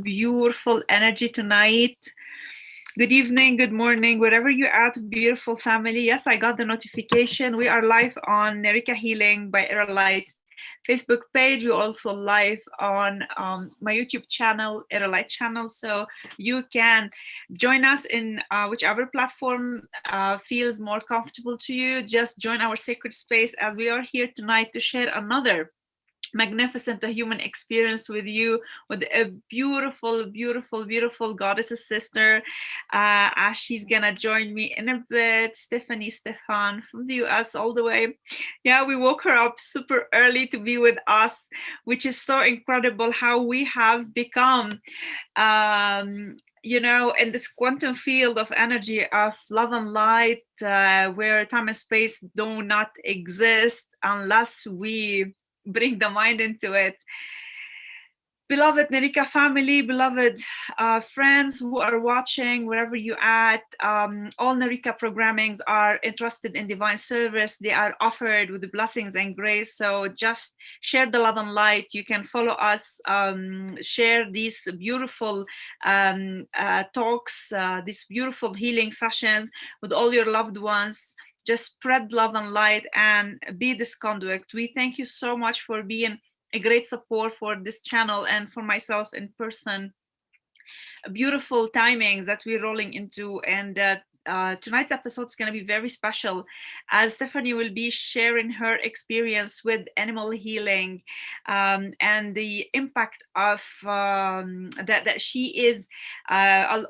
beautiful energy tonight. Good evening, good morning, wherever you're at, beautiful family. Yes, I got the notification. We are live on Nerika Healing by Era Light Facebook page. We're also live on my YouTube channel, Era Light channel. So you can join us in whichever platform feels more comfortable to you. Just join our sacred space as we are here tonight to share another magnificent human experience with you, with a beautiful goddess sister, as she's gonna join me in a bit. Stephanie Stefan from the US all the way. Yeah, we woke her up super early to be with us, which is so incredible how we have become in this quantum field of energy of love and light, where time and space do not exist unless we bring the mind into it. Beloved Nerika family, beloved friends who are watching, wherever you're at, all Nerika programmings are entrusted in divine service. They are offered with blessings and grace. So just share the love and light. You can follow us, share these beautiful talks, these beautiful healing sessions with all your loved ones. Just spread love and light and be this conduit. We thank you so much for being a great support for this channel and for myself in person. Beautiful timings that we're rolling into, and tonight's episode is going to be very special, as Stephanie will be sharing her experience with animal healing, and the impact of that she is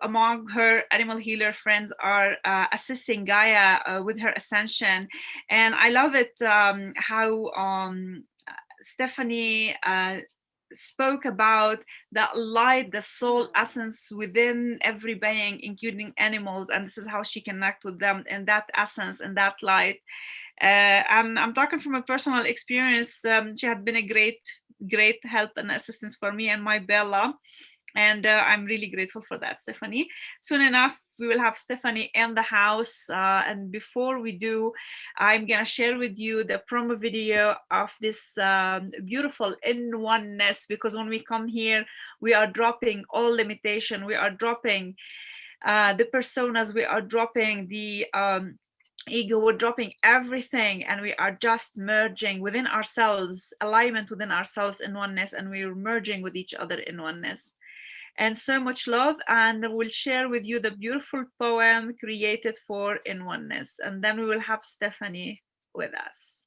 among her animal healer friends are assisting Gaia with her ascension. And I love it how Stephanie spoke about that light, the soul essence within every being, including animals, and this is how she connects with them in that essence and that light. And I'm talking from a personal experience. She had been a great help and assistance for me and my Bella. And I'm really grateful for that, Stephanie. Soon enough, we will have Stephanie in the house. And before we do, I'm going to share with you the promo video of this beautiful In Oneness, because when we come here, we are dropping all limitation. We are dropping the personas. We are dropping the ego. We're dropping everything, and we are just merging within ourselves, alignment within ourselves in oneness, and we're merging with each other in oneness. And so much love, and we'll share with you the beautiful poem created for In Oneness, and then we will have Stephanie with us.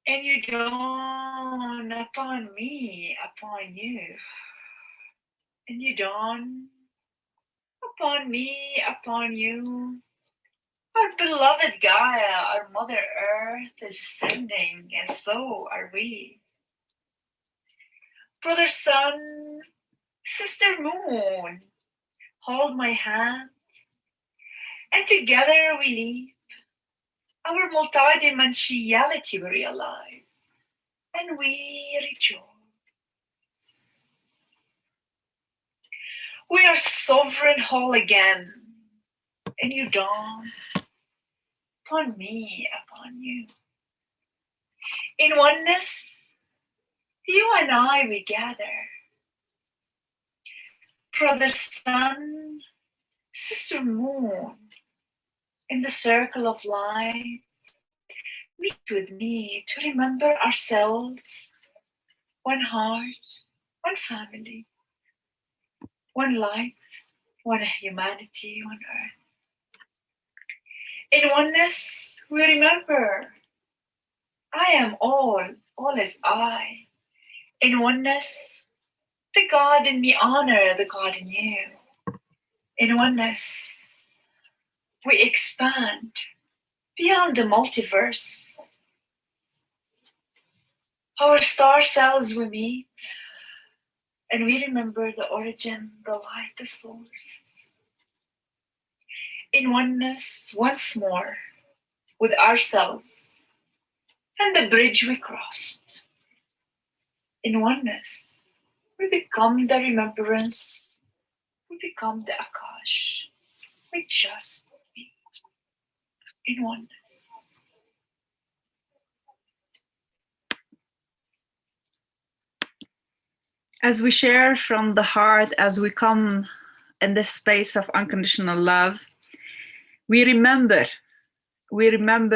And you dawn upon me, upon you. And you dawn upon me, upon you. Our beloved Gaia, our Mother Earth is ascending, and so are we. Brother Sun, Sister Moon, hold my hand, and together we leap. Our multidimensionality we realize, and we rejoice. We are sovereign whole again, and you dawn upon me, upon you. In oneness, you and I we gather. Brother Sun, Sister Moon, in the circle of light, meet with me to remember ourselves, one heart, one family, one light, one humanity, one earth. In oneness, we remember, I am all is I. In oneness, the God in me honor the God in you. In oneness, we expand beyond the multiverse. Our star cells we meet, and we remember the origin, the light, the source. in oneness once more with ourselves and the bridge we crossed. In oneness, we become the remembrance, we become the Akash, we just be in oneness. As we share from the heart, as we come in this space of unconditional love, we remember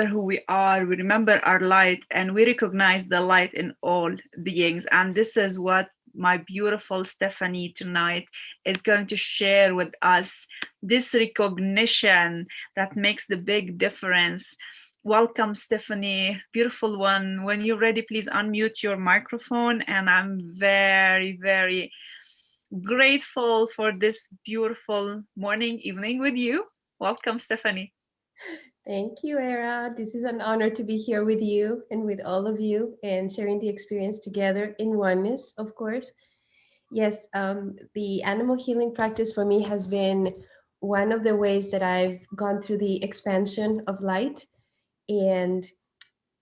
who we are, we remember our light, and we recognize the light in all beings. And this is what my beautiful Stephanie tonight is going to share with us, this recognition that makes the big difference. Welcome, Stephanie, beautiful one. When you're ready, please unmute your microphone. And I'm very, very grateful for this beautiful morning, evening with you. Welcome, Stephanie. Thank you, Era. This is an honor to be here with you and with all of you and sharing the experience together in oneness, of course. Yes, the animal healing practice for me has been one of the ways that I've gone through the expansion of light. And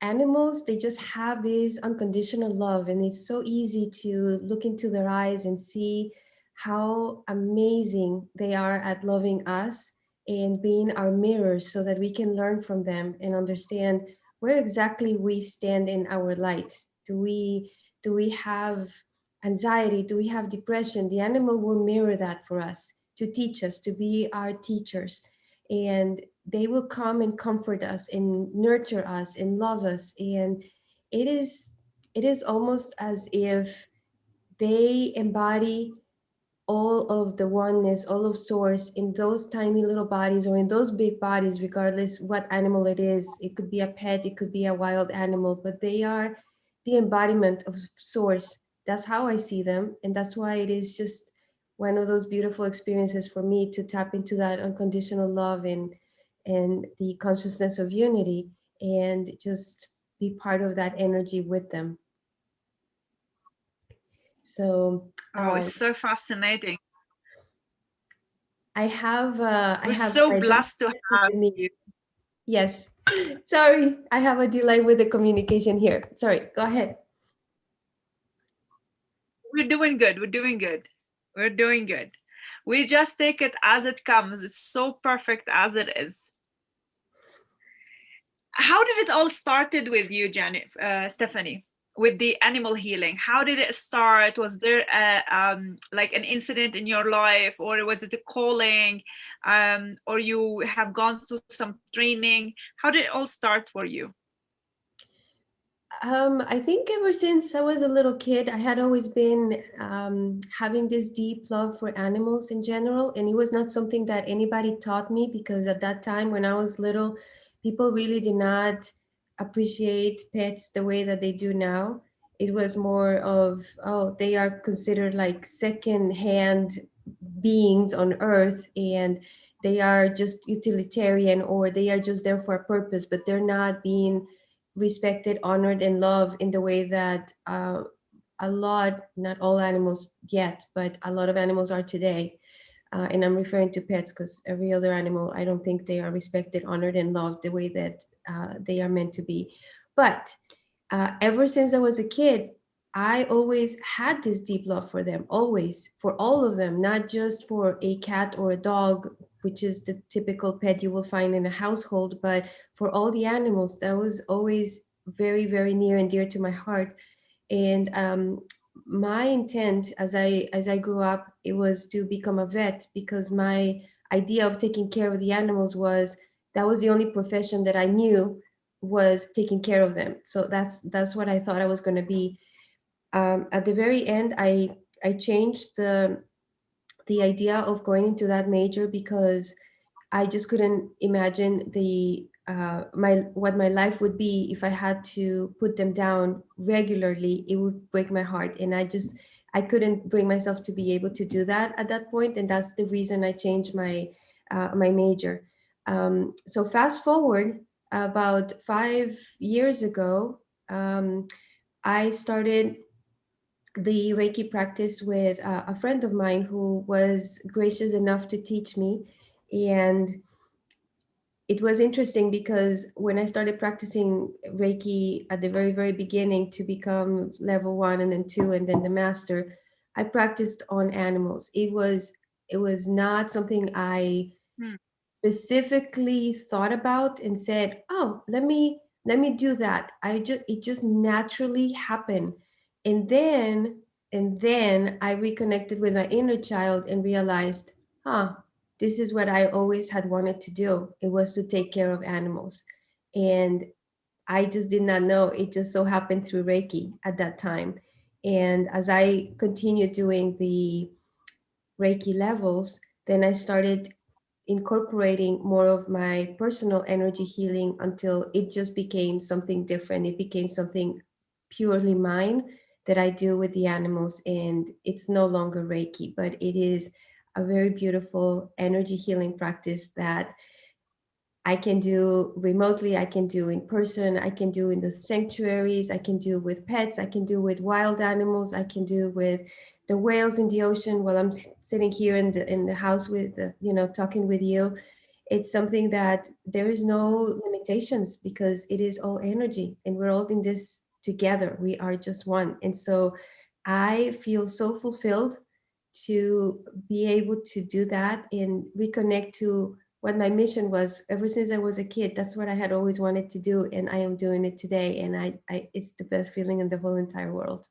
animals, they just have this unconditional love, and it's so easy to look into their eyes and see how amazing they are at loving us and being our mirrors so that we can learn from them and understand where exactly we stand in our light. Do we have anxiety? Do we have depression? The animal will mirror that for us, to teach us, to be our teachers. And they will come and comfort us and nurture us and love us. And it is it is almost as if they embody all of the oneness, all of source in those tiny little bodies or in those big bodies, regardless what animal it is. It could be a pet, it could be a wild animal, but they are the embodiment of source. That's how I see them. And that's why it is just one of those beautiful experiences for me to tap into that unconditional love and the consciousness of unity and just be part of that energy with them. So Oh, it's so fascinating. I We're have so a blessed to have with me. you. Yes. Sorry, I have a delay with the communication here. Sorry, go ahead. We're doing good. We're doing good. We're doing good. We just take it as it comes. It's so perfect as it is. How did it all started with you, Stephanie? With the animal healing, how did it start? Was there like an incident in your life, or was it a calling, or you have gone through some training? How did it all start for you? I think ever since I was a little kid, I had always been having this deep love for animals in general. And it was not something that anybody taught me, because at that time when I was little, people really did not appreciate pets the way that they do now. It was more of, oh, they are considered like second-hand beings on earth, and they are just utilitarian, or they are just there for a purpose, but they're not being respected, honored, and loved in the way that a lot, not all animals yet, but a lot of animals are today. And I'm referring to pets, because every other animal, I don't think they are respected, honored, and loved the way that they are meant to be. But ever since I was a kid, I always had this deep love for them, always, for all of them, not just for a cat or a dog, which is the typical pet you will find in a household, but for all the animals. That was always very, very near and dear to my heart. And my intent as I grew up, it was to become a vet, because my idea of taking care of the animals was that was the only profession that I knew, was taking care of them. So that's what I thought I was going to be. At the very end, I changed the idea of going into that major, because I just couldn't imagine the my what my life would be if I had to put them down regularly. It would break my heart, and I couldn't bring myself to be able to do that at that point, and that's the reason I changed my major. So fast forward about 5 years ago, I started the Reiki practice with a friend of mine who was gracious enough to teach me. And it was interesting because when I started practicing Reiki at the very, very beginning to become level 1 and then 2 and then the master, I practiced on animals. It was not something I Hmm. specifically thought about and said, "Oh, let me do that." It just naturally happened. And then I reconnected with my inner child and realized, "Huh, this is what I always had wanted to do. It was to take care of animals." And I just did not know. It just so happened through Reiki at that time. And as I continued doing the Reiki levels, then I started incorporating more of my personal energy healing until it just became something different. It became something purely mine that I do with the animals. And it's no longer Reiki, but it is a very beautiful energy healing practice that I can do remotely, I can do in person, I can do in the sanctuaries, I can do with pets, I can do with wild animals, I can do with the whales in the ocean while I'm sitting here in the house with talking with you. It's something that there is no limitations because it is all energy and we're all in this together. We are just one. And so I feel so fulfilled to be able to do that and reconnect to what my mission was ever since I was a kid. That's what I had always wanted to do, and I am doing it today. And it's the best feeling in the whole entire world.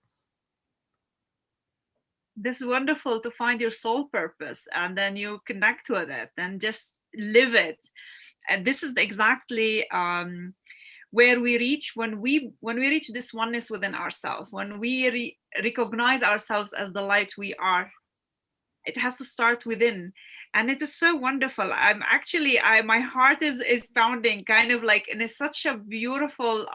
This is wonderful to find your soul purpose and then you connect with it and just live it. And this is exactly where we reach when we reach this oneness within ourselves, when we recognize ourselves as the light we are. It has to start within, and it is so wonderful. I'm actually, my heart is pounding, kind of like in such a beautiful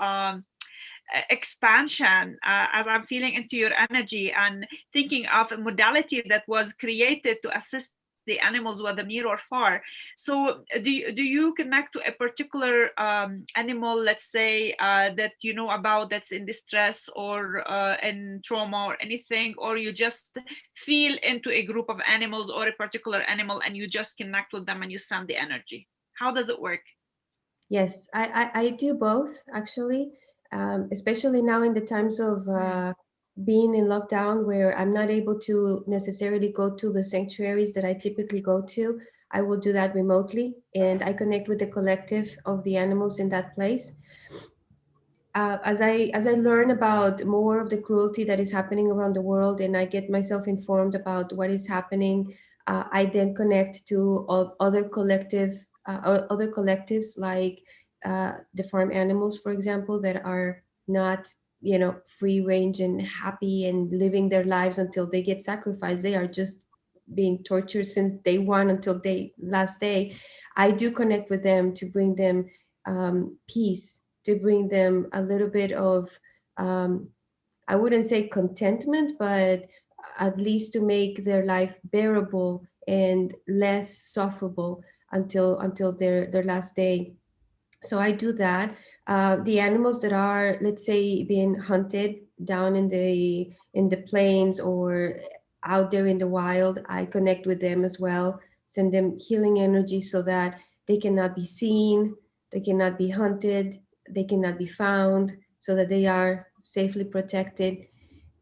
expansion, as I'm feeling into your energy and thinking of a modality that was created to assist the animals, whether near or far. So do you connect to a particular animal, let's say, that you know about, that's in distress or in trauma or anything, or you just feel into a group of animals or a particular animal and you just connect with them and you send the energy? How does it work? Yes, I do both actually, especially now in the times of Hmm. being in lockdown where I'm not able to necessarily go to the sanctuaries that I typically go to. I will do that remotely and I connect with the collective of the animals in that place. As I learn about more of the cruelty that is happening around the world, and I get myself informed about what is happening, I then connect to other collectives like the farm animals, for example, that are not free range and happy and living their lives until they get sacrificed. They are just being tortured since day one until day last day. I do connect with them to bring them peace, to bring them a little bit of, um, I wouldn't say contentment, but at least to make their life bearable and less sufferable until their last day. So I do that. The animals that are, let's say, being hunted down in the plains or out there in the wild, I connect with them as well, send them healing energy so that they cannot be seen, they cannot be hunted, they cannot be found, so that they are safely protected.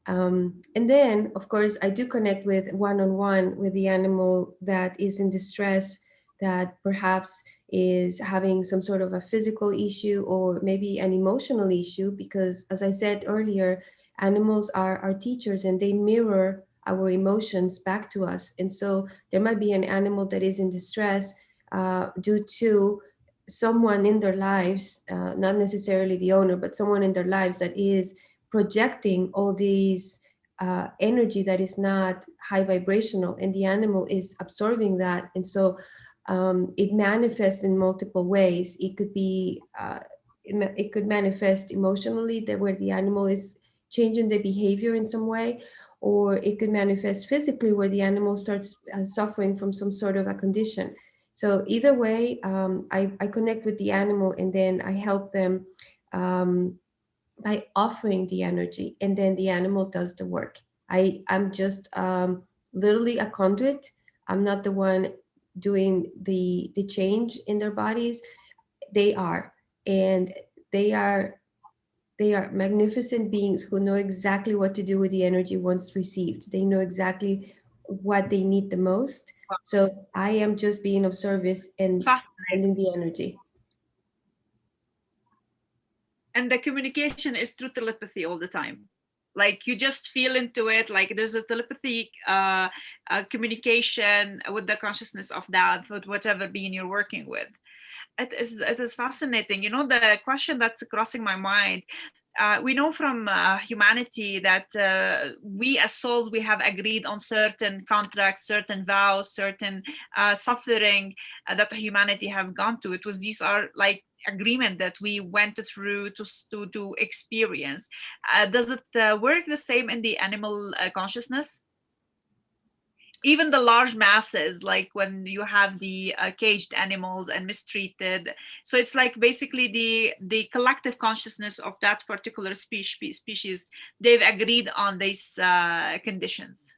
And then, of course, I do connect with one on one with the animal that is in distress, that perhaps is having some sort of a physical issue or maybe an emotional issue. Because, as I said earlier, animals are our teachers and they mirror our emotions back to us. And so, there might be an animal that is in distress due to someone in their lives, not necessarily the owner, but someone in their lives that is projecting all these energy that is not high vibrational, and the animal is absorbing that. And so it manifests in multiple ways. It could be it could manifest emotionally, that where the animal is changing their behavior in some way, or it could manifest physically where the animal starts suffering from some sort of a condition. So either way, I connect with the animal and then I help them um, by offering the energy, and then the animal does the work. I'm just literally a conduit. I'm not the one doing the change in their bodies. They are, and they are they are magnificent beings who know exactly what to do with the energy once received. They know exactly what they need the most. So I am just being of service It's and fascinating. sending the energy. And the communication is through telepathy all the time. Like you just feel into it, like there's a telepathy communication with the consciousness of that, with whatever being you're working with. It is fascinating. You know, the question that's crossing my mind, we know from humanity that we as souls, we have agreed on certain contracts, certain vows, certain suffering that humanity has gone to. It was, these are like agreement that we went through to experience. Does it work the same in the animal consciousness? Even the large masses, like when you have the caged animals and mistreated, so it's like basically the collective consciousness of that particular species, they've agreed on these conditions.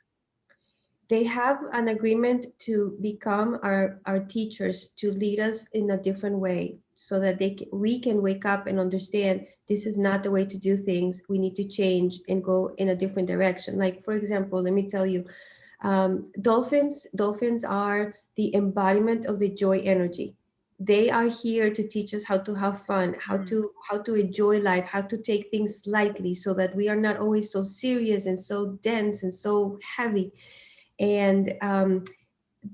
They have an agreement to become our teachers, to lead us in a different way, so that we can wake up and understand this is not the way to do things. We need to change and go in a different direction. Like, for example, let me tell you, dolphins are the embodiment of the joy energy. They are here to teach us how to have fun, Mm. how to enjoy life, how to take things lightly, so that we are not always so serious and so dense and so heavy. And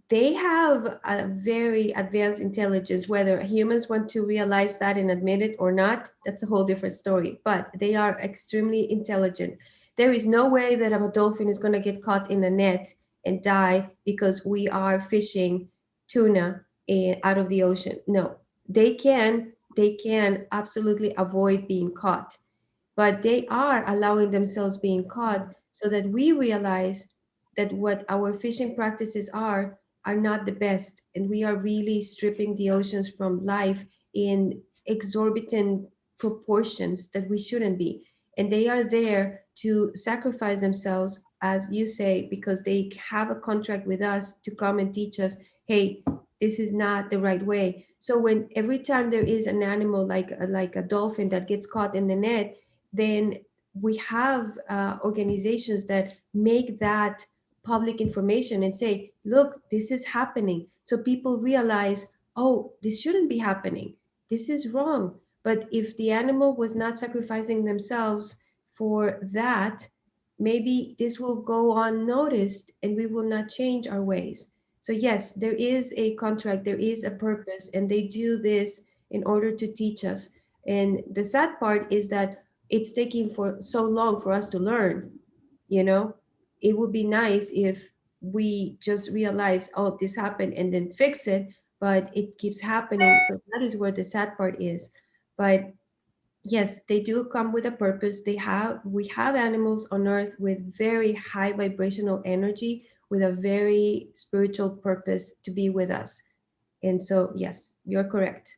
they have a very advanced intelligence. Whether humans want to realize that and admit it or not, that's a whole different story. But they are extremely intelligent. There is no way that a dolphin is going to get caught in a net and die because we are fishing tuna out of the ocean. No, they can absolutely avoid being caught, but they are allowing themselves being caught, so that we realize that what our fishing practices are not the best, and we are really stripping the oceans from life in exorbitant proportions that we shouldn't be. And they are there to sacrifice themselves, as you say, because they have a contract with us to come and teach us, hey, this is not the right way. So when every time there is an animal like a dolphin that gets caught in the net, then we have organizations that make that public information and say, look, this is happening. So people realize, oh, this shouldn't be happening. This is wrong. But if the animal was not sacrificing themselves for that, maybe this will go unnoticed and we will not change our ways. So, yes, there is a contract, there is a purpose, and they do this in order to teach us. And the sad part is that it's taking for so long for us to learn. you know it would be nice if we just realize, oh, this happened, and then fix it, but it keeps happening. So that is where the sad part is. But yes, they do come with a purpose. We have animals on earth with very high vibrational energy, with a very spiritual purpose to be with us. And so yes, you're correct.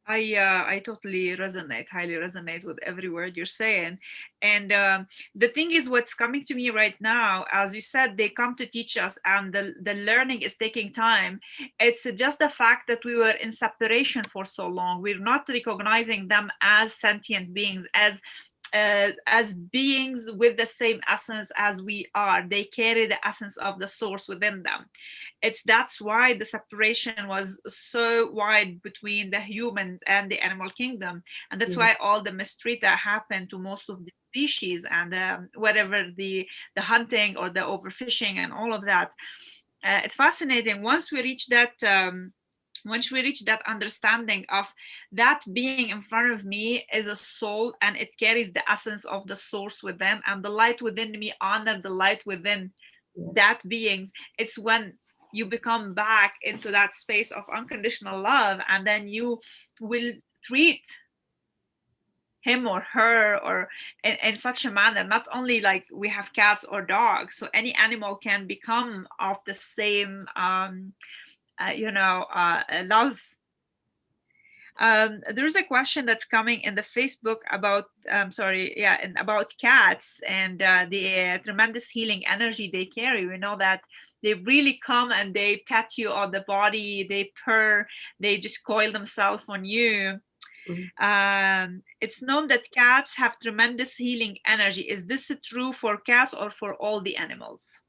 I totally resonate, highly resonate with every word you're saying. And the thing is, what's coming to me right now, as you said, they come to teach us, and the learning is taking time. It's just the fact that we were in separation for so long. We're not recognizing them as sentient beings, as beings with the same essence as we are. They carry the essence of the source within them. That's why the separation was so wide between the human and the animal kingdom, and that's Yeah. why all the mistreat that happened to most of the species, and whatever the hunting or the overfishing and all of that. It's fascinating. Once we reach that understanding of that being in front of me is a soul, and it carries the essence of the source within, and the light within me honor the light within Yes. that beings. It's when you become back into that space of unconditional love, and then you will treat him or her, or in such a manner. Not only like we have cats or dogs, so any animal can become of the same love. There's a question that's coming in the Facebook about, sorry, yeah, and about cats and the tremendous healing energy they carry. We know that they really come and they pat you on the body, they purr, they just coil themselves on you. Mhm. It's known that cats have tremendous healing energy. Is this true for cats or for all the animals?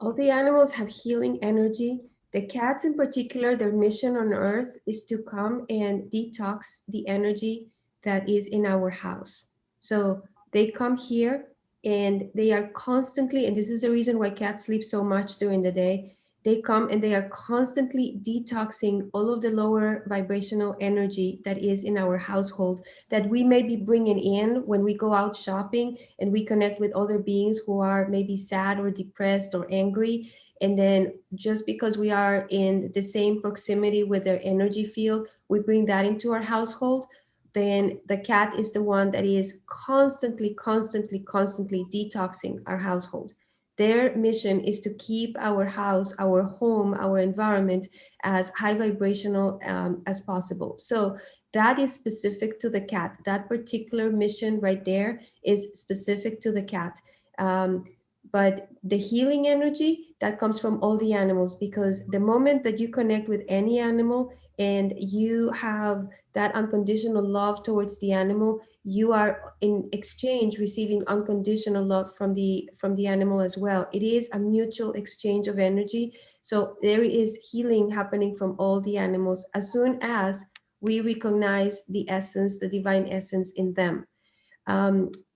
All the animals have healing energy. The cats, in particular, their mission on earth is to come and detox the energy that is in our house. So they come here and they are constantly, and this is the reason why cats sleep so much during the day. They come and they are constantly detoxing all of the lower vibrational energy that is in our household that we may be bringing in when we go out shopping and we connect with other beings who are maybe sad or depressed or angry. And then just because we are in the same proximity with their energy field, we bring that into our household. Then the cat is the one that is constantly detoxing our household. Their mission is to keep our house, our home, our environment as high vibrational as possible. So that is specific to the cat. That particular mission right there is specific to the cat. Um, but the healing energy that comes from all the animals, because the moment that you connect with any animal and you have that unconditional love towards the animal, you are in exchange receiving unconditional love from the animal as well. It is a mutual exchange of energy. So there is healing happening from all the animals as soon as we recognize the essence, the divine essence in them.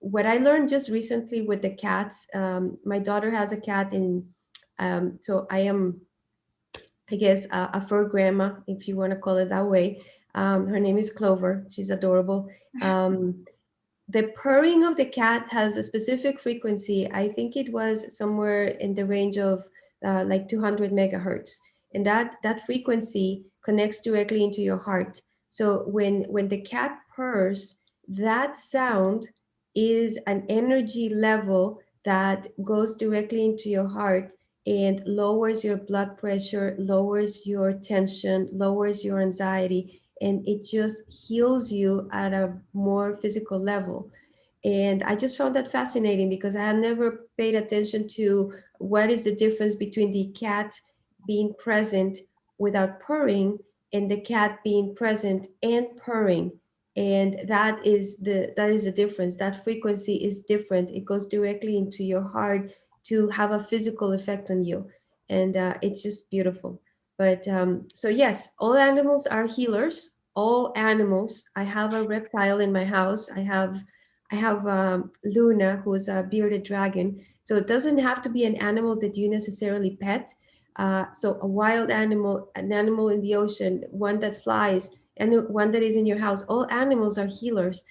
What I learned just recently with the cats, my daughter has a cat, and so I am, I guess, a fur grandma, if you want to call it that way. Her name is Clover. She's adorable. The purring of the cat has a specific frequency. I think it was somewhere in the range of like 200 megahertz, and that frequency connects directly into your heart. So when the cat purrs, that sound is an energy level that goes directly into your heart and lowers your blood pressure, lowers your tension, lowers your anxiety, and it just heals you at a more physical level. And I just found that fascinating because I had never paid attention to what is the difference between the cat being present without purring and the cat being present and purring. And that is the difference. That frequency is different. It goes directly into your heart to have a physical effect on you, and it's just beautiful. But so yes, all animals are healers. All animals. I have a reptile in my house. I have Luna, who is a bearded dragon. So it doesn't have to be an animal that you necessarily pet. So a wild animal, an animal in the ocean, one that flies, and one that is in your house. All animals are healers.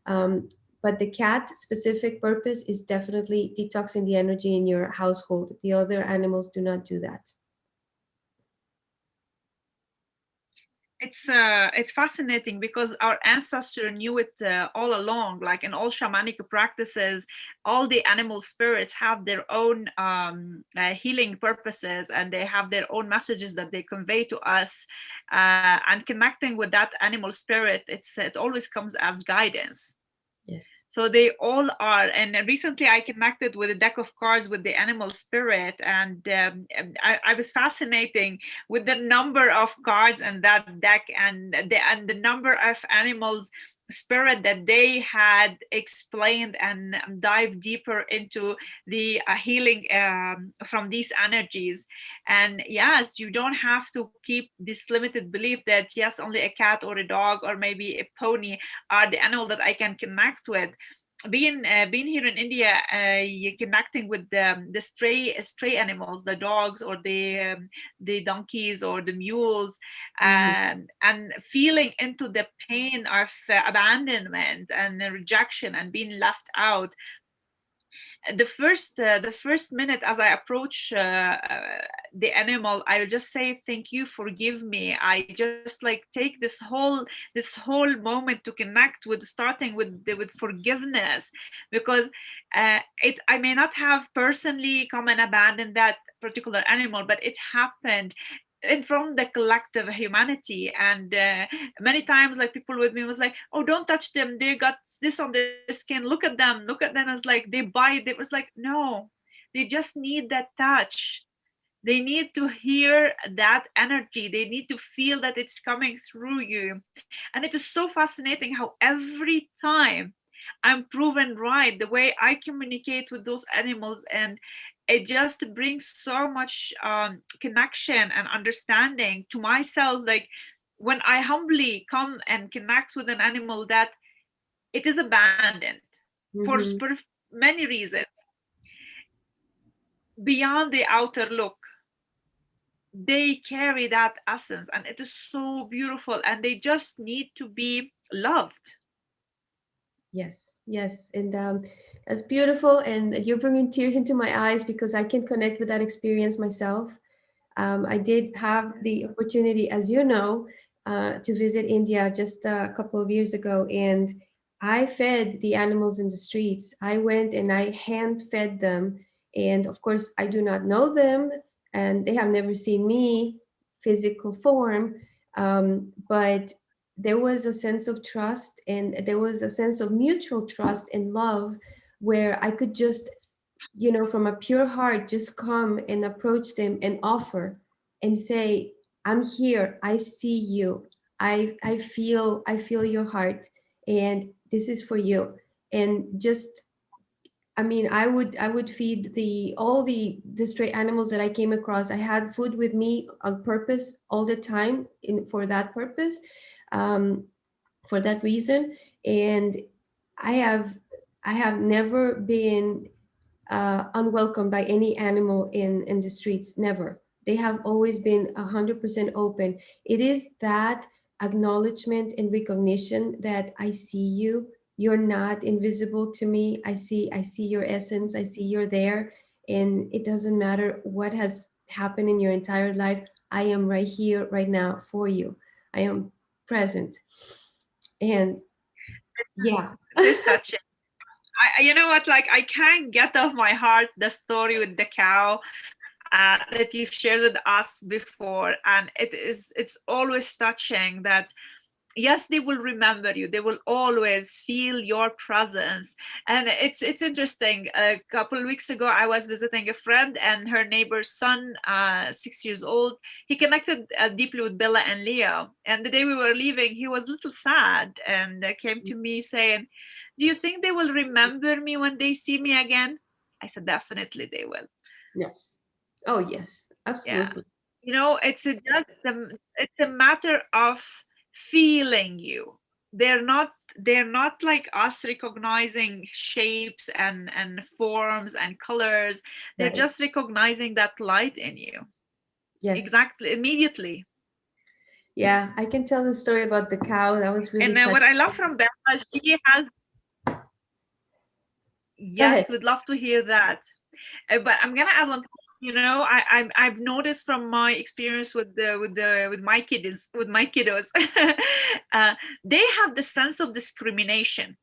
Um, but the cat specific purpose is definitely detoxing the energy in your household. The other animals do not do that. It's fascinating because our ancestors knew it all along. Like in all shamanic practices, all the animal spirits have their own healing purposes, and they have their own messages that they convey to us. And connecting with that animal spirit, it always comes as guidance. Yes. So they all are. And recently I connected with a deck of cards with the animal spirit, and I was fascinating with the number of cards in that deck, and the number of animals spirit that they had explained and dive deeper into the healing from these energies. And yes, you don't have to keep this limited belief that yes, only a cat or a dog or maybe a pony are the animal that I can connect with. Being here in India, you're connecting with the stray animals, the dogs or the donkeys or the mules, Mhm. and feeling into the pain of abandonment and rejection and being left out. The first minute as I approach the animal, I'll just say thank you, forgive me. I just like take this whole moment to connect with, starting with forgiveness, because it I may not have personally come and abandoned that particular animal, but it happened and from the collective humanity. And many times, like, people with me was like, oh, don't touch them, they got this on their skin, look at them, look at them. It's like they bite. It was like, no, they just need that touch. They need to hear that energy. They need to feel that it's coming through you. And it is so fascinating how every time I'm proven right the way I communicate with those animals. And it just brings so much connection and understanding to myself. Like, when I humbly come and connect with an animal that it is abandoned for Mm-hmm. many reasons, beyond the outer look, they carry that essence, and it is so beautiful, and they just need to be loved. Yes, yes, and that's beautiful. And you're bringing tears into my eyes because I can connect with that experience myself. I did have the opportunity, as you know, to visit India just a couple of years ago, and I fed the animals in the streets. I went and I hand fed them, and of course, I do not know them, and they have never seen me physical form, but there was a sense of trust, and there was a sense of mutual trust and love, where I could just, from a pure heart, just come and approach them and offer and say, I'm here. I see you. I feel your heart, and this is for you. And just, I mean, I would feed the all the stray animals that I came across. I had food with me on purpose all the time for that purpose, um, for that reason. And I have I have never been unwelcome by any animal in the streets. Never. They have always been 100% open. It is that acknowledgement and recognition that I see you. You're not invisible to me. I see your essence. I see you're there, and it doesn't matter what has happened in your entire life. I am right here, right now for you. I am present, and yeah. This touching. You know what? Like, I can't get off my heart the story with the cow that you've shared with us before, and it's always touching that yes, they will remember you, they will always feel your presence. And it's interesting. A couple of weeks ago, I was visiting a friend, and her neighbor's son, 6 years old, he connected deeply with Bella and Leo. And the day we were leaving, he was a little sad, and came to me saying, do you think they will remember me when they see me again? I said, definitely they will. Yes. Oh, yes, Yeah. absolutely. It's a matter of feeling you. They're not like us recognizing shapes and forms and colors. They're Right. just recognizing that light in you. Yes. Exactly, immediately. Yeah, I can tell the story about the cow. That was really And what touching. I love from Bella, she has, Go ahead. yes, we'd love to hear that. But I'm gonna add one. I've noticed from my experience with my kiddos, they have the sense of discrimination.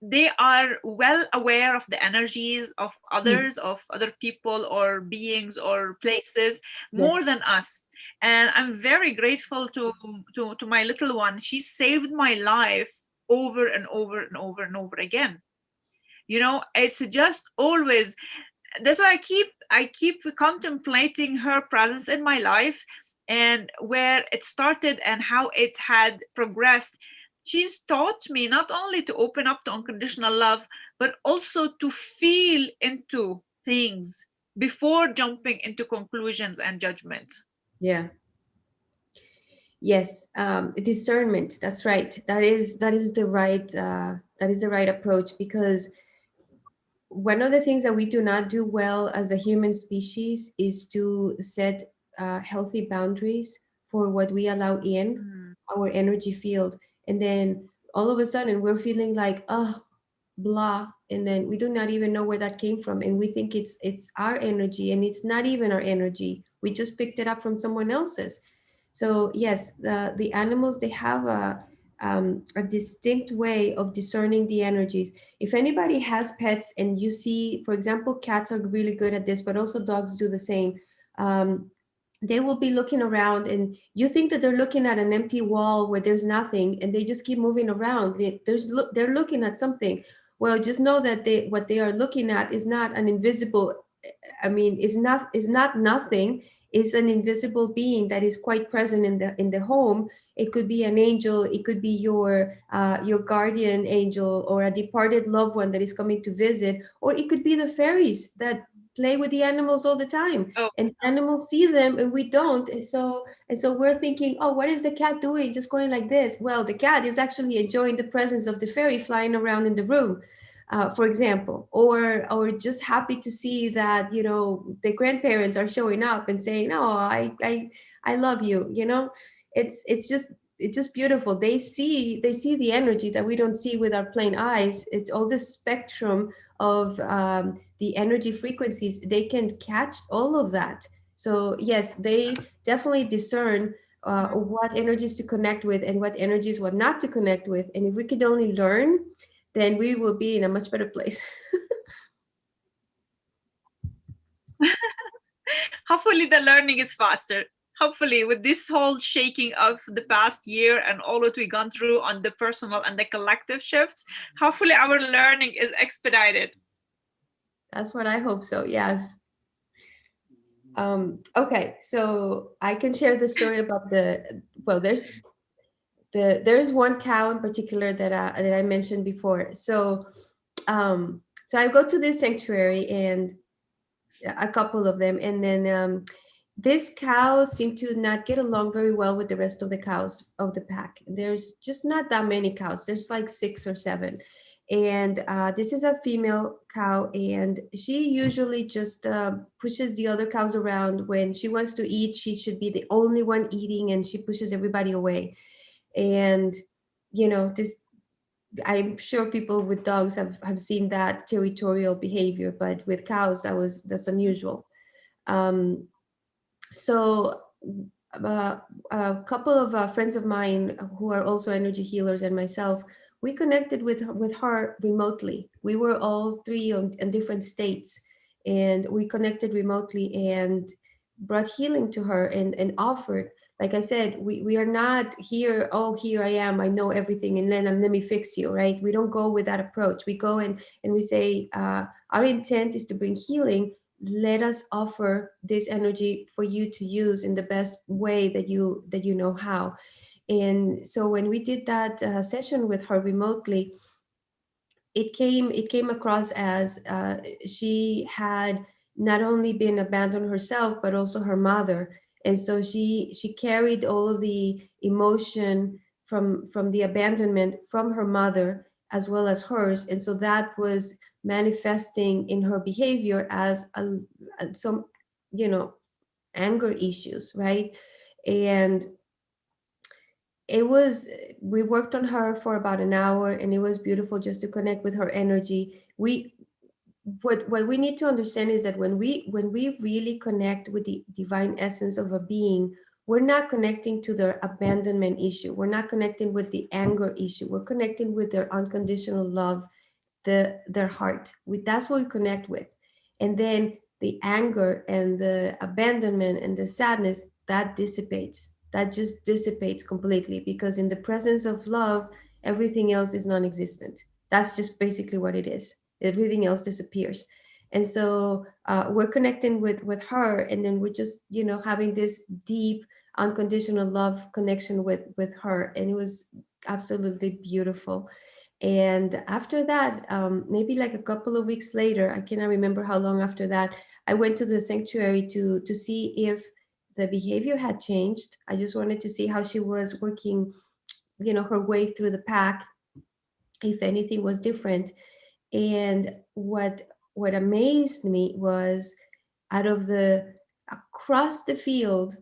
They are well aware of the energies of Mm, others, of other people or beings or places, yes. more than us. And I'm very grateful to my little one. She saved my life over and over and over and over again. It's just always, that's why I keep contemplating her presence in my life, and where it started and how it had progressed. She's taught me not only to open up to unconditional love, but also to feel into things before jumping into conclusions and judgment. Yeah. Yes. Discernment. That's right. That is the right approach, because one of the things that we do not do well as a human species is to set healthy boundaries for what we allow in Mm, our energy field. And then all of a sudden we're feeling like, oh, blah, and then we do not even know where that came from, and we think it's our energy, and it's not even our energy. We just picked it up from someone else's. So yes, the animals, they have a distinct way of discerning the energies. If anybody has pets and you see, for example, cats are really good at this, but also dogs do the same. um, they will be looking around, and you think that they're looking at an empty wall where there's nothing, and they just keep moving around. They're looking at something. Well, just know that what they are looking at is not an invisible, I mean, is not nothing. Is an invisible being that is quite present in the home. It could be an angel. It could be your guardian angel, or a departed loved one that is coming to visit, or it could be the fairies that play with the animals all the time, Oh, and animals see them and we don't. And so we're thinking, oh, what is the cat doing, just going like this? Well, the cat is actually enjoying the presence of the fairy flying around in the room, for example, or just happy to see that, the grandparents are showing up and saying, oh, I love you. It's just beautiful. They see the energy that we don't see with our plain eyes. It's all this spectrum of the energy frequencies. They can catch all of that. So yes, they definitely discern mhm. what energies to connect with and what energies what not to connect with. And if we could only learn, then we will be in a much better place. Hopefully the learning is faster. Hopefully, with this whole shaking of the past year and all that we gone through on the personal and the collective shifts, hopefully our learning is expedited. That's what I hope so. Yes. Okay, so I can share the story about well, there's one cow in particular that I mentioned before. So I go to this sanctuary, and a couple of them, and then this cow seemed to not get along very well with the rest of the cows of the pack. There's just not that many cows. There's like 6 or 7. And this is a female cow, and she usually just pushes the other cows around. When she wants to eat, she should be the only one eating, and she pushes everybody away. And this, I'm sure people with dogs have seen that territorial behavior, but with cows, that's unusual. Um, so uh, a couple of friends of mine who are also energy healers and myself, we connected with her remotely. We were all three in different states, and we connected remotely and brought healing to her, and offered. Like I said, we are not here, oh, here I am, I know everything, and then let me fix you, right? We don't go with that approach. We go and we say, our intent is to bring healing. Let us offer this energy for you to use in the best way that you know how. And so when we did that session with her remotely, it came across as she had not only been abandoned herself, but also her mother. And so she carried all of the emotion from the abandonment from her mother as well as hers. And so that was manifesting in her behavior as some, you know anger issues, right? And it was we worked on her for about an hour, and it was beautiful just to connect with her energy. We what what we need to understand is that when we really connect with the divine essence of a being, we're not connecting to their abandonment issue, we're not connecting with the anger issue, we're connecting with their unconditional love, their heart. That's what we connect with. And then the anger and the abandonment and the sadness, that dissipates. That just dissipates completely, because in the presence of love, everything else is non-existent. That's just basically what it is. Everything else disappears. And so we're connecting with her, and then we're just having this deep unconditional love connection with her, and it was absolutely beautiful. And after that, maybe like a couple of weeks later, I cannot remember how long after that, I went to the sanctuary to see if the behavior had changed. I just wanted to see how she was working, her way through the pack, if anything was different. And what amazed me was, out of the across the field,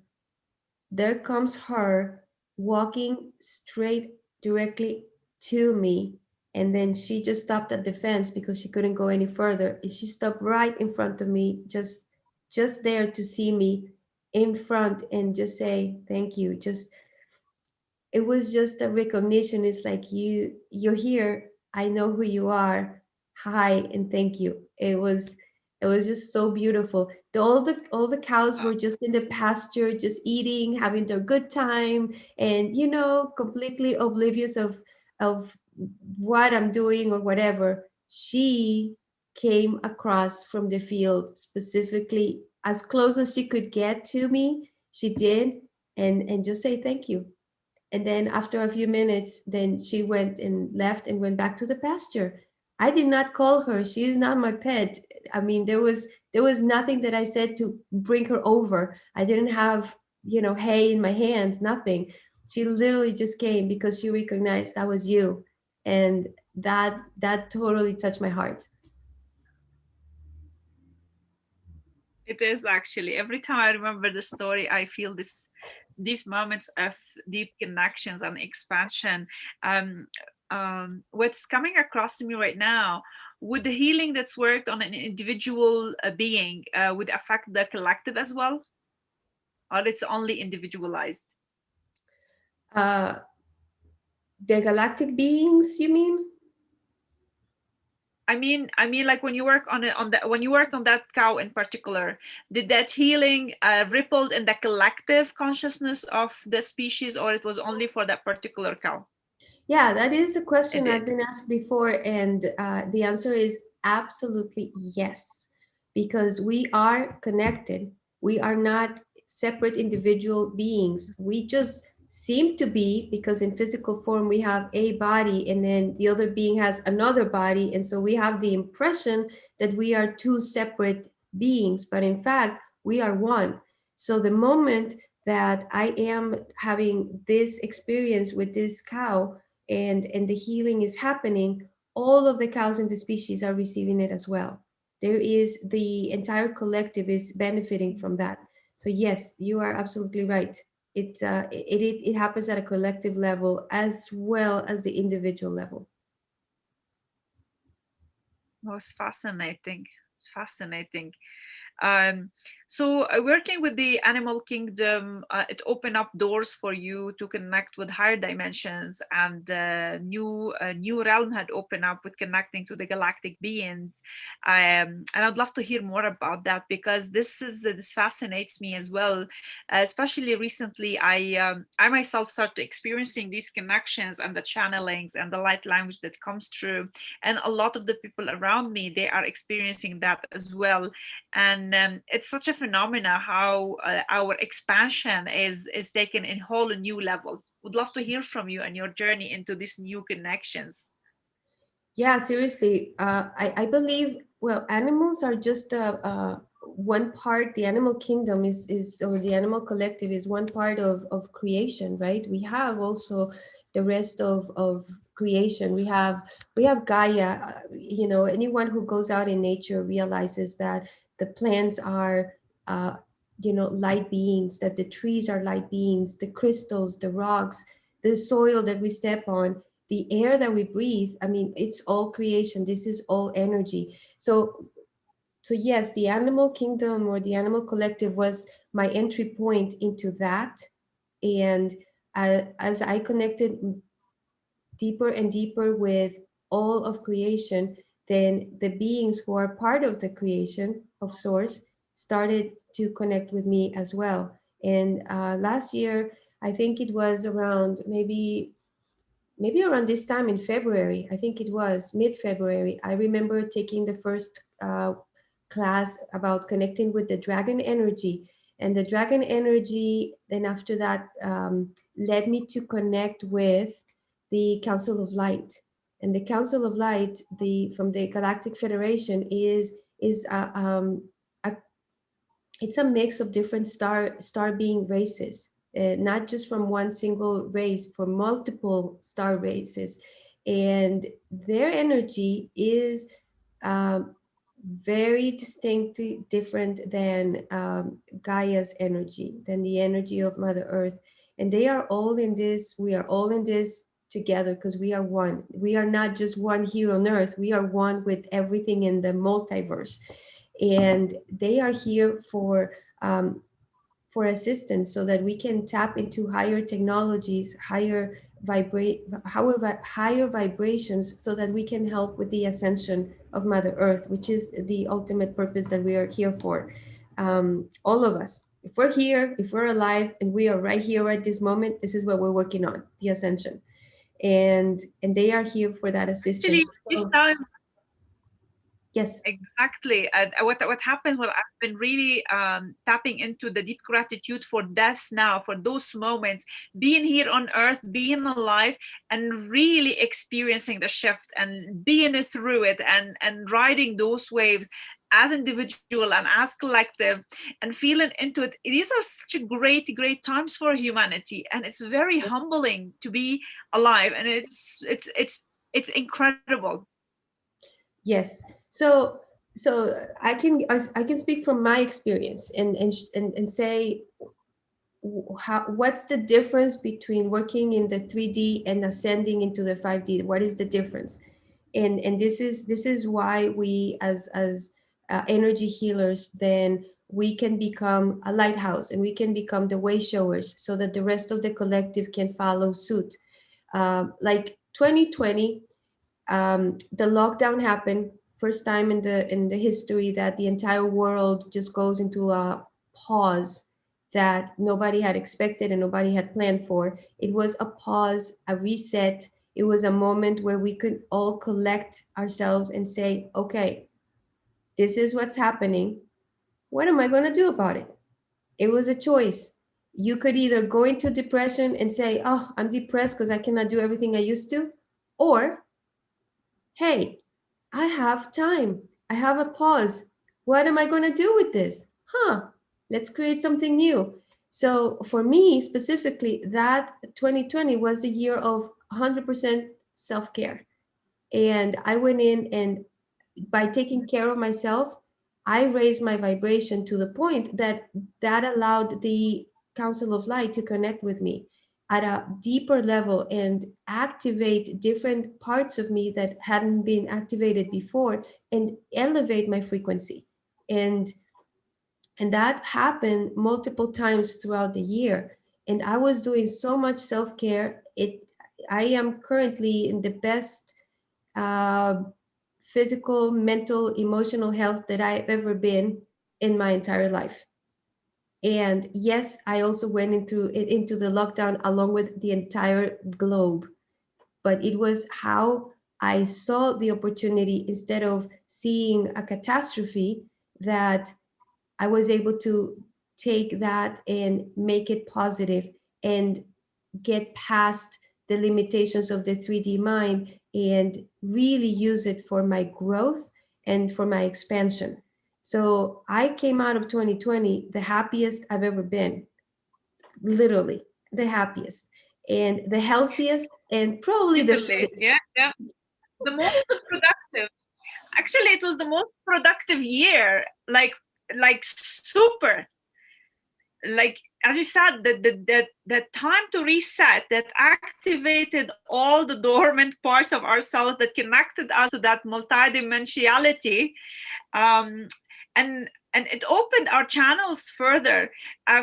there comes her walking straight directly to me. And then she just stopped at the fence because she couldn't go any further. And she stopped right in front of me, just there to see me in front and just say thank you. Just It was just a recognition. It's like, you're here, I know who you are, hi and thank you. It was just so beautiful. All the cows were just in the pasture, just eating, having their good time, and completely oblivious of what I'm doing or whatever. She came across from the field, specifically as close as she could get to me. She did, and just say thank you. And then after a few minutes, then she went and left and went back to the pasture. I did not call her. She is not my pet. I mean, there was nothing that I said to bring her over. I didn't have, hay in my hands, nothing. She literally just came because she recognized that was you. And that totally touched my heart. It is actually. Every time I remember the story, I feel these moments of deep connections and expansion. Um, what's coming across to me right now, would the healing that's worked on an individual being would affect the collective as well, or it's only individualized? Uh, the galactic beings, you mean? I mean, like when you work on it, on that, when you worked on that cow in particular, did that healing rippled in the collective consciousness of the species, or it was only for that particular cow? Yeah, that is a It question I've did. been asked before, and the answer is absolutely yes, because we are connected. We are not separate individual beings. We just seem to be, because in physical form we have a body, and then the other being has another body, and so we have the impression that we are two separate beings, but in fact, we are one. So the moment that I am having this experience with this cow, and the healing is happening, all of the cows in the species are receiving it as well. There is the entire collective is benefiting from that. So yes, you are absolutely right. It happens at a collective level as well as the individual level. Most fascinating. It's fascinating. Um, so working with the animal kingdom, it opened up doors for you to connect with higher dimensions, and new realm had opened up with connecting to the galactic beings. And I'd love to hear more about that, because this fascinates me as well. Especially recently, I myself started experiencing these connections and the channelings and the light language that comes through, and a lot of the people around me, they are experiencing that as well. And it's such a phenomena how our expansion is taken in whole new level. Would love to hear from you and your journey into these new connections. Yeah, seriously. I believe, well, animals are just one part. The animal kingdom is or the animal collective is one part of creation, right? We have also the rest of creation. We have Gaia. Anyone who goes out in nature realizes that the plants are, uh, light beings, that the trees are light beings, the crystals, the rocks, the soil that we step on, the air that we breathe. I mean, it's all creation. This is all energy. So yes, the animal kingdom or the animal collective was my entry point into that. And as I connected deeper and deeper with all of creation, then the beings who are part of the creation of source started to connect with me as well. And last year, I think it was around maybe around this time in February, I think it was mid-February, I remember taking the first class about connecting with the dragon energy. And the dragon energy, then after that, led me to connect with the Council of Light. And the Council of Light, from the Galactic Federation, is a it's a mix of different star being races, not just from one single race, for multiple star races, and their energy is um, very distinctly different than Gaia's energy, than the energy of Mother Earth, and they are all in this. We are all in this together because we are one. We are not just one here on Earth. We are one with everything in the multiverse, and they are here for assistance so that we can tap into higher technologies, higher vibrations, so that we can help with the ascension of Mother Earth, which is the ultimate purpose that we are here for. all of us, if we're here, if we're alive, and we are right here at this moment, this is what we're working on, the ascension. And they are here for that Actually, assistance. this So, time, yes. exactly. And what happens? Well, I've been really tapping into the deep gratitude for this now, for those moments, being here on Earth, being alive, and really experiencing the shift and being through it, and riding those waves as individual and as collective, and feeling into it. These are such a great times for humanity, and it's very humbling to be alive, and it's incredible. Yes. So I can speak from my experience and say what's the difference between working in the 3D and ascending into the 5D? What is the difference? And this is why we as energy healers, then we can become a lighthouse and we can become the way showers so that the rest of the collective can follow suit. Like 2020, the lockdown happened, first time in the history that the entire world just goes into a pause that nobody had expected and nobody had planned for. It was a pause, a reset. It was a moment where we could all collect ourselves and say, okay, this is what's happening. What am I going to do about it? It was a choice. You could either go into depression and say, oh, I'm depressed because I cannot do everything I used to, or hey, I have time. I have a pause. What am I going to do with this? Let's create something new. So for me specifically, that 2020 was the year of 100% self-care. And I went in, and by taking care of myself, I raised my vibration to the point that that allowed the Council of Light to connect with me at a deeper level and activate different parts of me that hadn't been activated before and elevate my frequency. And that happened multiple times throughout the year. And I was doing so much self-care. I am currently in the best uh, physical, mental, emotional health that I've ever been in my entire life. And yes, I also went into the lockdown along with the entire globe. But it was how I saw the opportunity instead of seeing a catastrophe, that I was able to take that and make it positive and get past the limitations of the 3D mind and really use it for my growth and for my expansion. So I came out of 2020 the happiest I've ever been, literally the happiest and the healthiest and probably the Literally, fittest. yeah. The most productive. Actually, it was the most productive year. Like super. Like as you said, the time to reset that activated all the dormant parts of ourselves, that connected us to that multidimensionality, um, and it opened our channels further.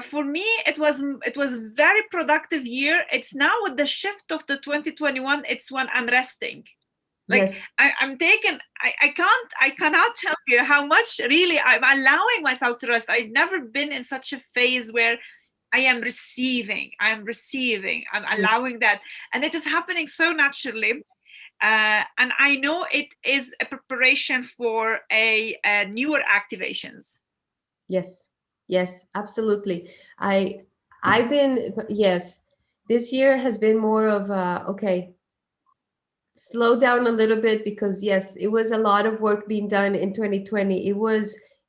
For me, it was very productive year. It's now with the shift of the 2021. It's when I'm resting. Like Yes, I'm taking. I cannot tell you how much really I'm allowing myself to rest. I've never been in such a phase where I am receiving. I'm allowing that, and it is happening so naturally. And I know it is a preparation for a newer activations. yes, yes, absolutely. I I've been, yes, this year has been more of okay, slow down a little bit, because yes, it was a lot of work being done in 2020.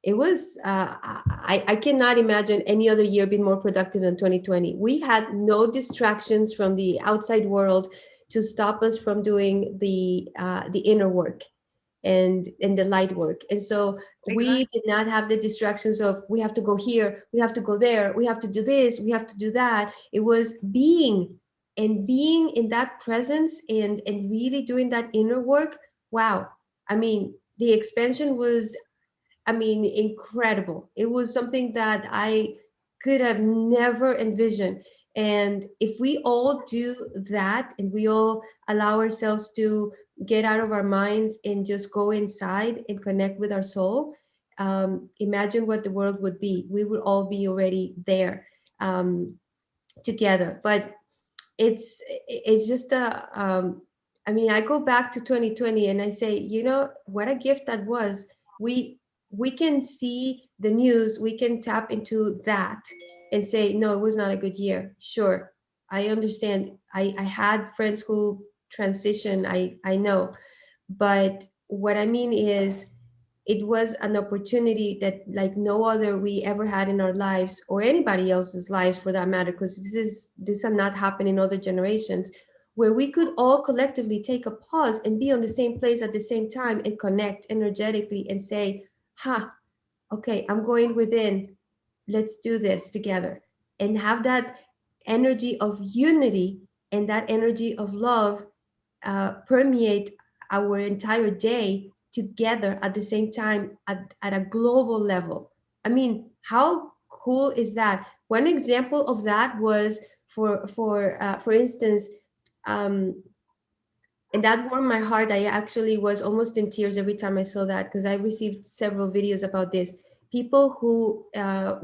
I cannot imagine any other year being more productive than 2020. We had no distractions from the outside world to stop us from doing the inner work and the light work. And so we Exactly. did not have the distractions of we have to go here, we have to go there, we have to do this, we have to do that. It was being in that presence and really doing that inner work. Wow. I mean, the expansion was, I mean, incredible. It was something that I could have never envisioned. And if we all do that and we all allow ourselves to get out of our minds and just go inside and connect with our soul, imagine what the world would be. We would all be already there, together. But it's just I mean, I go back to 2020 and I say, you know, what a gift that was. We we can see the news, we can tap into that and say, no, it was not a good year. Sure, I understand. I had friends who transition, I know. But what I mean is, it was an opportunity that like no other we ever had in our lives, or anybody else's lives for that matter, because this had not happened in other generations, where we could all collectively take a pause and be on the same place at the same time and connect energetically and say, ha, okay, I'm going within, let's do this together, and have that energy of unity and that energy of love permeate our entire day together at the same time, at a global level. I mean, how cool is that? One example of that was for instance, um, and that warmed my heart. I actually was almost in tears every time I saw that, because I received several videos about this. People who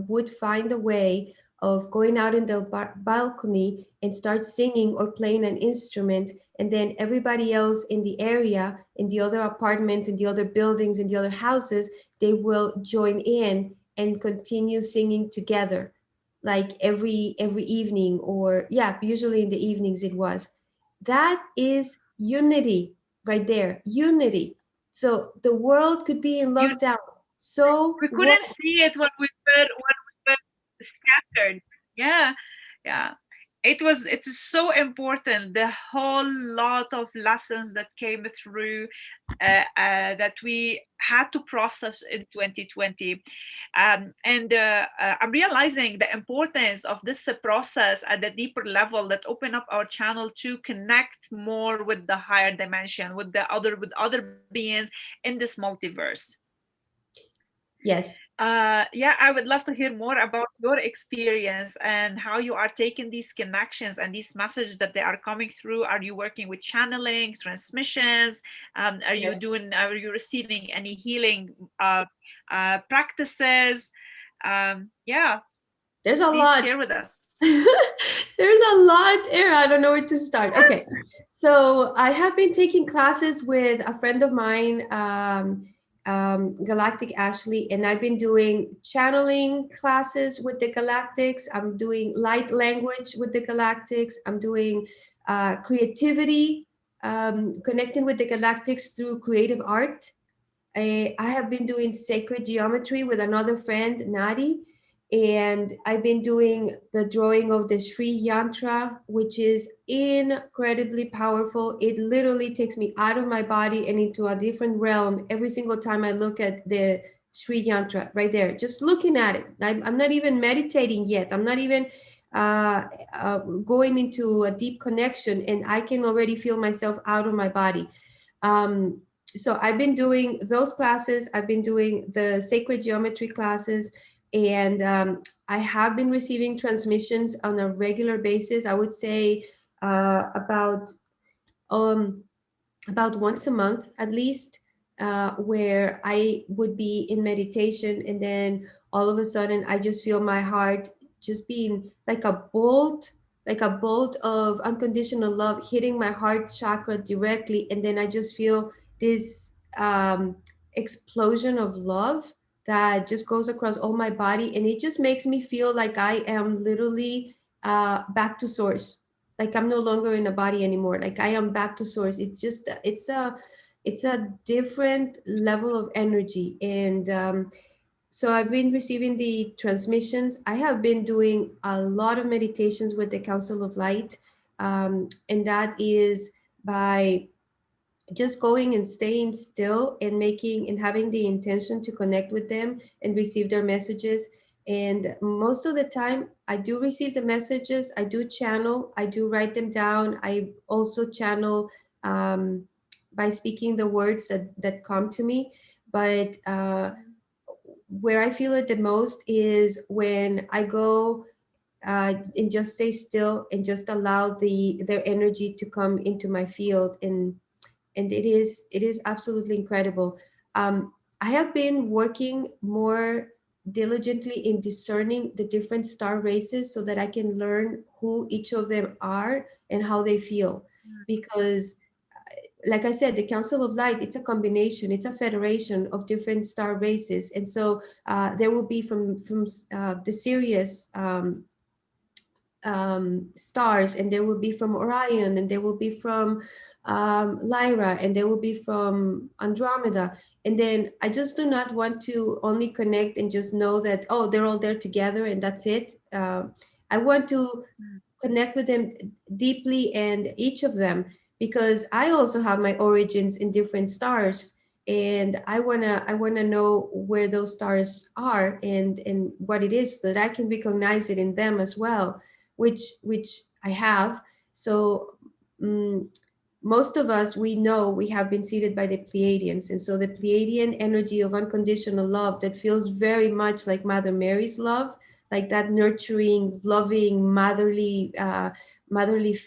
would find a way of going out in the balcony and start singing or playing an instrument, and then everybody else in the area, in the other apartments, in the other buildings, in the other houses, they will join in and continue singing together, like every evening, or yeah, usually in the evenings it was. That is unity right there, unity. So the world could be in You lockdown. So we what? couldn't see it when we were scattered. Yeah, yeah. It is so important, the whole lot of lessons that came through, that we had to process in 2020. And I'm realizing the importance of this process at the deeper level, that open up our channel to connect more with the higher dimension, with other beings in this multiverse. Yes. Yeah, I would love to hear more about your experience and how you are taking these connections and these messages that they are coming through. Are you working with channeling, transmissions? Yes. Are you receiving any healing practices? Yeah, There's a please lot. share with us. There's a lot there. I don't know where to start. Okay. So I have been taking classes with a friend of mine, Galactic Ashley, and I've been doing channeling classes with the Galactics. I'm doing light language with the Galactics. I'm doing creativity, connecting with the Galactics through creative art. I have been doing sacred geometry with another friend, Nadi, and I've been doing the drawing of the Sri Yantra, which is incredibly powerful. It literally takes me out of my body and into a different realm every single time I look at the Sri Yantra right there. Just looking at it, I'm not even meditating yet. I'm not even going into a deep connection, and I can already feel myself out of my body. Um, so I've been doing those classes. I've been doing the sacred geometry classes, and I have been receiving transmissions on a regular basis. I would say um, about once a month at least, where I would be in meditation, and then all of a sudden I just feel my heart just being like a bolt of unconditional love hitting my heart chakra directly, and then I just feel this explosion of love that just goes across all my body, and it just makes me feel like I am literally back to source, like I'm no longer in a body anymore, like I am back to source. It's just it's a different level of energy. And so I've been receiving the transmissions. I have been doing a lot of meditations with the Council of Light, and that is by just going and staying still and making and having the intention to connect with them and receive their messages. And most of the time I do receive the messages, I do channel, I do write them down. I also channel by speaking the words that come to me. But where I feel it the most is when I go and just stay still and just allow their energy to come into my field. And it is absolutely incredible. I have been working more diligently in discerning the different star races so that I can learn who each of them are and how they feel. Because, like I said, the Council of Light, it's a combination, it's a federation of different star races. And so there will be from the Sirius stars, and there will be from Orion, and there will be from Lyra, and there will be from Andromeda. And then I just do not want to only connect and just know that, oh, they're all there together and that's it. I want to connect with them deeply, and each of them, because I also have my origins in different stars, and I wanna know where those stars are and what it is, so that I can recognize it in them as well, which I have. So mm most of us, we know we have been seated by the Pleiadians, and so the Pleiadian energy of unconditional love that feels very much like Mother Mary's love, like that nurturing, loving, motherly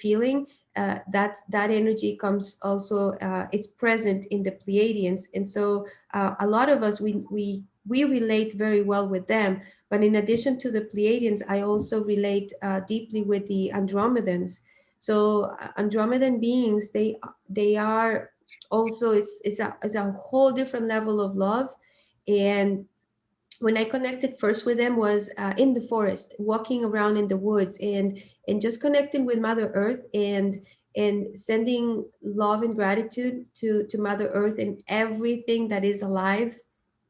feeling. That energy comes also. It's present in the Pleiadians, and so a lot of us, we relate very well with them. But in addition to the Pleiadians, I also relate deeply with the Andromedans. So Andromedan beings, they are also, it's a whole different level of love. And when I connected first with them was in the forest, walking around in the woods, and just connecting with Mother Earth, and sending love and gratitude to Mother Earth and everything that is alive,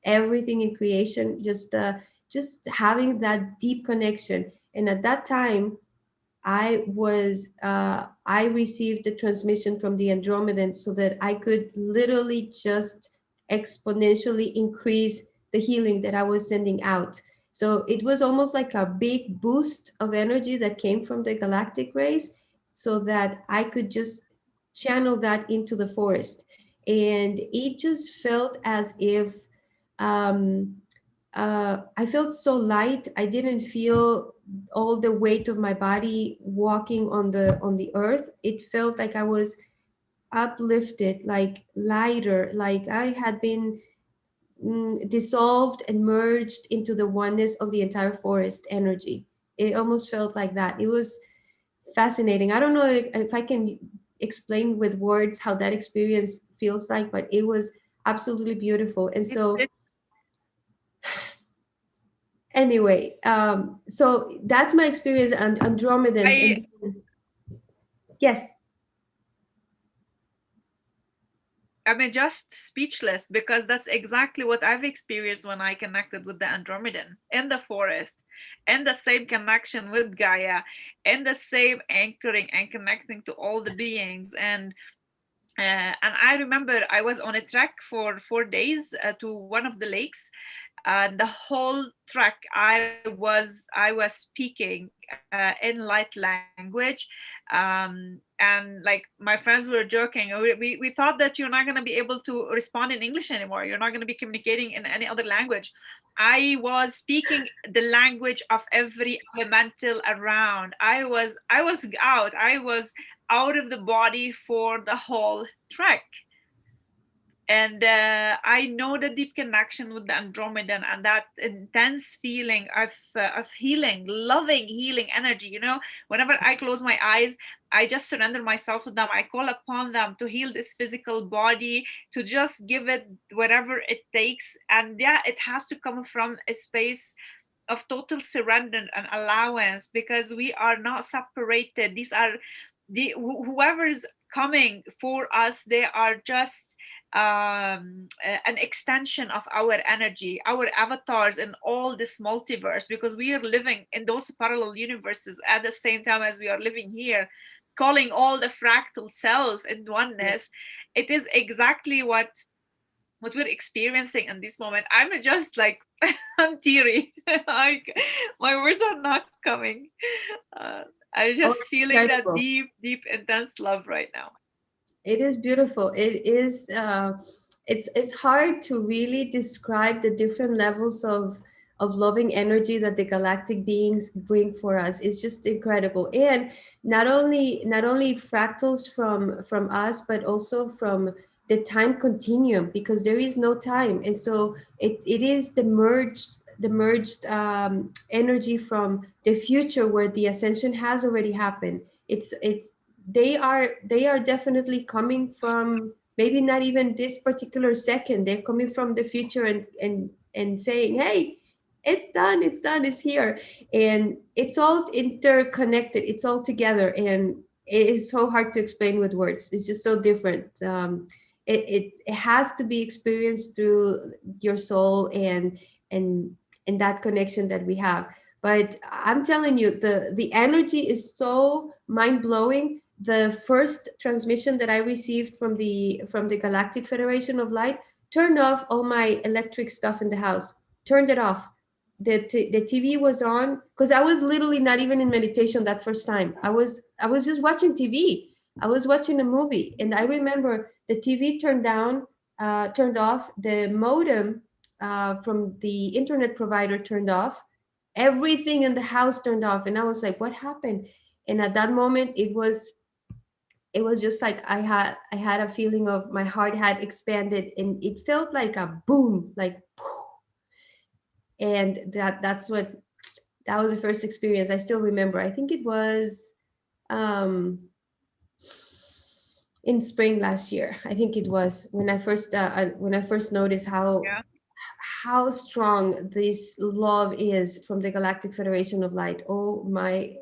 everything in creation, just having that deep connection. And at that time, I received the transmission from the Andromedan so that I could literally just exponentially increase the healing that I was sending out. So it was almost like a big boost of energy that came from the galactic rays, so that I could just channel that into the forest. And it just felt as if um, I felt so light. I didn't feel all the weight of my body walking on the earth. It felt like I was uplifted, like lighter, like I had been dissolved and merged into the oneness of the entire forest energy. It almost felt like that. It was fascinating. I don't know if I can explain with words how that experience feels like, but it was absolutely beautiful. And so It, anyway, so that's my experience on Andromedans. I And yes. I mean, just speechless, because that's exactly what I've experienced when I connected with the Andromedan in the forest, and the same connection with Gaia, and the same anchoring and connecting to all the beings. And I remember I was on a trek for 4 days to one of the lakes. The whole trek I was speaking in light language, and like my friends were joking. We thought that you're not going to be able to respond in English anymore. You're not going to be communicating in any other language. I was speaking the language of every elemental around. I was out of the body for the whole trek. And I know the deep connection with the Andromedan, and that intense feeling of healing, loving, healing energy. Whenever I close my eyes, I just surrender myself to them. I call upon them to heal this physical body, to just give it whatever it takes. And yeah, it has to come from a space of total surrender and allowance, because we are not separated. These are whoever's coming for us, they are just an extension of our energy, our avatars in all this multiverse, because we are living in those parallel universes at the same time as we are living here, calling all the fractal self in oneness. It is exactly what we're experiencing in this moment. I'm just like I'm teary. My words are not coming. I'm Oh, just feeling that incredible. deep, deep, intense love right now. It is beautiful. It is it's hard to really describe the different levels of loving energy that the galactic beings bring for us. It's just incredible. And not only fractals from us, but also the time continuum, because there is no time. And so it is the merged energy from the future where the ascension has already happened. It's they are definitely coming from, maybe not even this particular second, they're coming from the future, and saying, hey, it's done, it's here. And it's all interconnected, it's all together, and it is so hard to explain with words. It's just so different. It has to be experienced through your soul, and and that connection that we have. But I'm telling you, the energy is so mind-blowing. The first transmission that I received from the Galactic Federation of Light turned off all my electric stuff in the house, turned it off. The TV was on, because I was literally not even in meditation that first time. I was just watching TV. I was watching a movie, and I remember the TV turned off. The modem from the internet provider turned off. Everything in the house turned off, and I was like, "What happened?" And at that moment, it was just like I had a feeling of my heart had expanded, and it felt like a boom, like, and that was the first experience. I still remember. I think it was um in spring last year. I think it was when I first noticed Yeah. how strong this love is from the Galactic Federation of Light. Oh my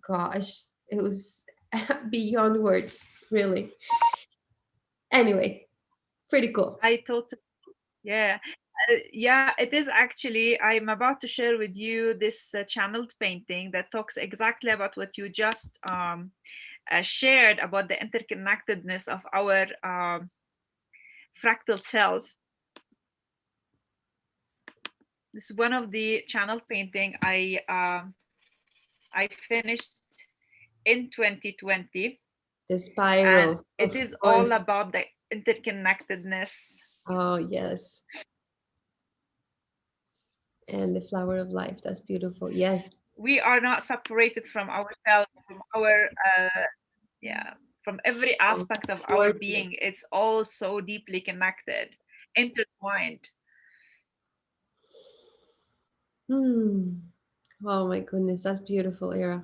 gosh, it was beyond words, really. Anyway, pretty cool. I totally, yeah. Yeah, it is actually. I'm about to share with you this channeled painting that talks exactly about what you just shared about the interconnectedness of our fractal cells. This is one of the channel painting I finished in 2020, The and spiral, it of is all course. about the interconnectedness. Oh yes, and the flower of life. That's beautiful. Yes, We are not separated from ourselves, from our yeah, from every of aspect of our gorgeous. being. It's all so deeply connected, intertwined. Hmm. Oh my goodness, that's beautiful, Era.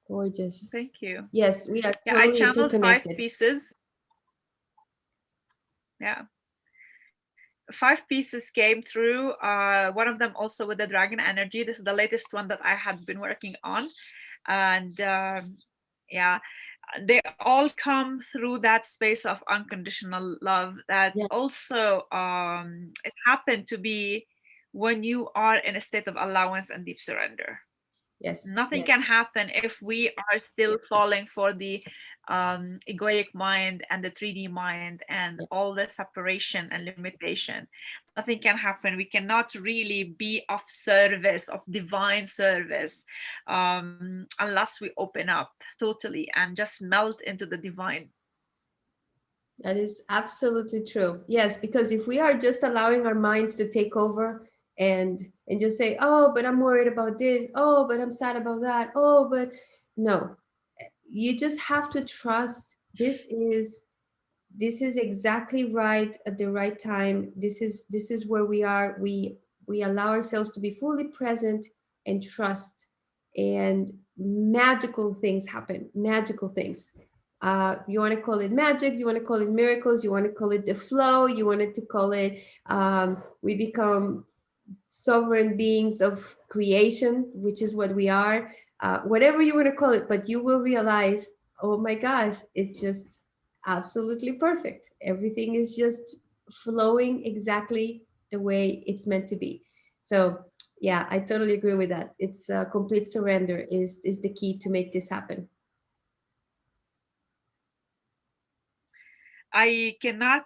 Gorgeous. Thank you. Yes, we are Yeah, I totally channeled five interconnected. pieces. Yeah, five pieces came through. One of them also with the dragon energy. This is the latest one that I had been working on, and yeah, they all come through that space of unconditional love. That Yeah. also it happened to be when you are in a state of allowance and deep surrender. Yes. Nothing Yes. can happen if we are still falling for the egoic mind and the 3D mind and Yeah. all the separation and limitation. Nothing can happen. We cannot really be of service, of divine service, unless we open up totally and just melt into the divine. That is absolutely true. Yes, because if we are just allowing our minds to take over, and just say, "Oh, but I'm worried about this. Oh, but I'm sad about that. Oh, but," no, you just have to trust this is exactly right at the right time. This is where we are. We allow ourselves to be fully present and trust, and magical things happen. Magical things. You want to call it magic, you want to call it miracles, you want to call it the flow, you wanted to call it, we become sovereign beings of creation, which is what we are. Whatever you want to call it, but you will realize, oh my gosh, it's just absolutely perfect. Everything is just flowing exactly the way it's meant to be. So yeah, I totally agree with that. It's complete surrender is the key to make this happen. I cannot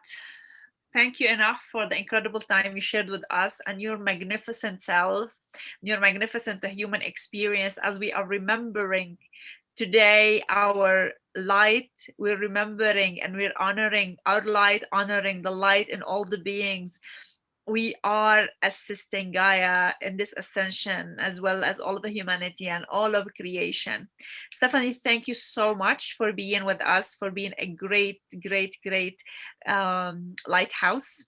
thank you enough for the incredible time you shared with us and your magnificent self, your magnificent human experience as we are remembering today our light. We're remembering and we're honoring our light, honoring the light in all the beings we are assisting Gaia in this ascension, as well as all of the humanity and all of creation. Stephanie, thank you so much for being with us, for being a great, great, great lighthouse,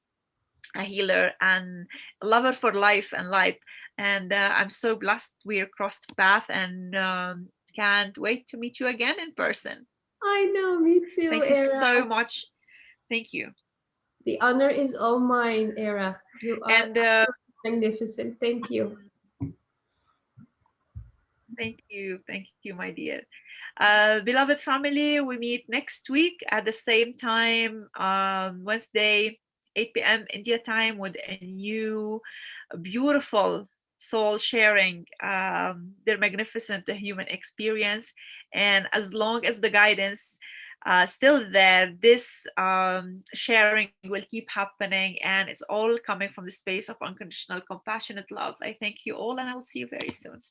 a healer, and a lover for life and light. And I'm so blessed we're crossed path, and can't wait to meet you again in person. I know, me too, Thank you Era. so much. Thank you. The honor is all mine, Era. You are And magnificent. Thank you. thank you, my dear. Beloved family, we meet next week at the same time, Wednesday, 8 p.m. India time, with a new, beautiful soul sharing their magnificent human experience. And as long as the guidance still there, this sharing will keep happening, and it's all coming from the space of unconditional, compassionate love. I thank you all, and I will see you very soon.